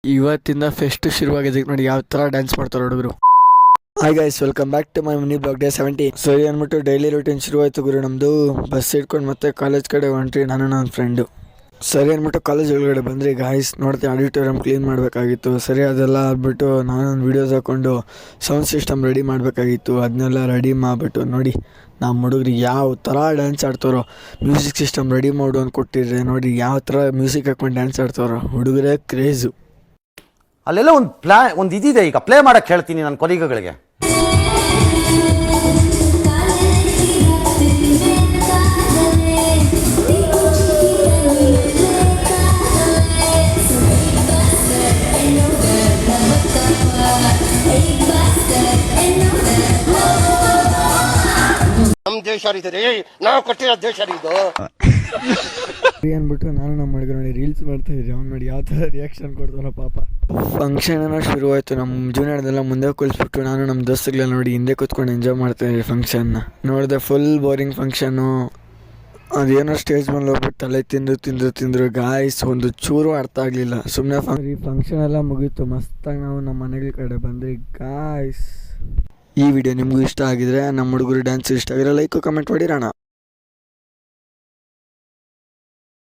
ಇವತ್ತಿಂದ ಫೆಸ್ಟ್ ಶುರುವಾಗಿದೆ ನೋಡಿ ಯಾವ ಥರ ಡ್ಯಾನ್ಸ್ ಮಾಡ್ತಾರೆ ಹುಡುಗರು. Hi guys, welcome back to my mini blog day 70. ಸರಿ ಅಂದ್ಬಿಟ್ಟು ಡೈಲಿ ರೂಟೀನ್ ಶುರುವಾಯಿತು ಗುರು ನಮ್ಮದು. ಬಸ್ ಇಟ್ಕೊಂಡು ಮತ್ತೆ ಕಾಲೇಜ್ ಕಡೆ ಹೊಂಟ್ರಿ ನಾನು ನನ್ನ ಫ್ರೆಂಡು. ಸರಿ ಅಂದ್ಬಿಟ್ಟು ಕಾಲೇಜ್ ಒಳಗಡೆ ಬಂದ್ರಿ ಗಾಯ್ಸ್. ನೋಡ್ತೀವಿ ಆಡಿಟೋರಿಯಂ ಕ್ಲೀನ್ ಮಾಡಬೇಕಾಗಿತ್ತು. ಸರಿ ಅದೆಲ್ಲ ಆಗ್ಬಿಟ್ಟು ನಾನು ವೀಡಿಯೋಸ್ ಹಾಕ್ಕೊಂಡು ಸೌಂಡ್ ಸಿಸ್ಟಮ್ ರೆಡಿ ಮಾಡಬೇಕಾಗಿತ್ತು. ಅದನ್ನೆಲ್ಲ ರೆಡಿ ಮಾಡಿಬಿಟ್ಟು ನೋಡಿ ನಮ್ಮ ಹುಡುಗರಿಗೆ ಯಾವ ಥರ ಡ್ಯಾನ್ಸ್ ಆಡ್ತಾರೋ. ಮ್ಯೂಸಿಕ್ ಸಿಸ್ಟಮ್ ರೆಡಿ ಮಾಡು ಅಂತ ಕೊಟ್ಟಿದ್ರೆ ನೋಡಿ ಯಾವ ಥರ ಮ್ಯೂಸಿಕ್ ಹಾಕ್ಕೊಂಡು ಡ್ಯಾನ್ಸ್ ಆಡ್ತಾರೋ. ಹುಡುಗರೇ ಕ್ರೇಜು. ಅಲ್ಲೆಲ್ಲ ಒಂದು ಇದಿದೆ, ಈಗ ಪ್ಲೇ ಮಾಡಕ್ಕೆ ಹೇಳ್ತೀನಿ ನನ್ನ ಕೊಲೀಗಗಳಿಗೆ. ನಮ್ಮ ದೇಶ ರೀ, ನಾವು ಕೊಟ್ಟಿರೋ ದೇಶ ಇದು ಅಂದ್ಬಿಟ್ಟು ನಾನು ನಮ್ಮ ಹುಡುಗ ನೋಡಿ ರೀಲ್ಸ್ ಮಾಡ್ತಾ ಇದ್ರಿ. ಅವ್ನು ನೋಡಿ ಯಾವ ಥರ ರಿಯಾಕ್ಷನ್ ಕೊಡ್ತಾನೋ ಪಾಪ. ಫಂಕ್ಷನ್ ಏನೋ ಶುರುವಾಯಿತು. ನಮ್ಮ ಜೂನಿಯರ್ದೆಲ್ಲ ಮುಂದೆ ಕುಳಿಸ್ಬಿಟ್ಟು ನಾನು ನಮ್ಮ ದೋಸ್ತುಗಳೆಲ್ಲ ನೋಡಿ ಹಿಂದೆ ಕೂತ್ಕೊಂಡು ಎಂಜಾಯ್ ಮಾಡ್ತಾಯಿದ್ರಿ ಫಂಕ್ಷನ್ನ. ನೋಡಿದೆ ಫುಲ್ ಬೋರಿಂಗ್ ಫಂಕ್ಷನ್ನು. ಅದೇನೋ ಸ್ಟೇಜ್ ಮೇಲೆ ಹೋಗ್ಬಿಟ್ಟು ತಲೆ ತಿಂದರು ಗಾಯ್ಸ್. ಒಂದು ಚೂರು ಅರ್ಥ ಆಗಲಿಲ್ಲ. ಸುಮ್ಮನೆ ಫಂಕ್ಷನ್ ಎಲ್ಲ ಮುಗೀತು. ಮಸ್ತಾಗಿ ನಾವು ನಮ್ಮ ಮನೆಗಳ ಕಡೆ ಬಂದ್ರಿ ಗಾಯ್ಸ್. ಈ ವಿಡಿಯೋ ನಿಮಗೂ ಇಷ್ಟ ಆಗಿದ್ರೆ, ನಮ್ಮ ಹುಡುಗರು ಡ್ಯಾನ್ಸ್ ಇಷ್ಟ ಆಗಿರೋ ಲೈಕ್ ಕಮೆಂಟ್ ಮಾಡಿರೋಣ.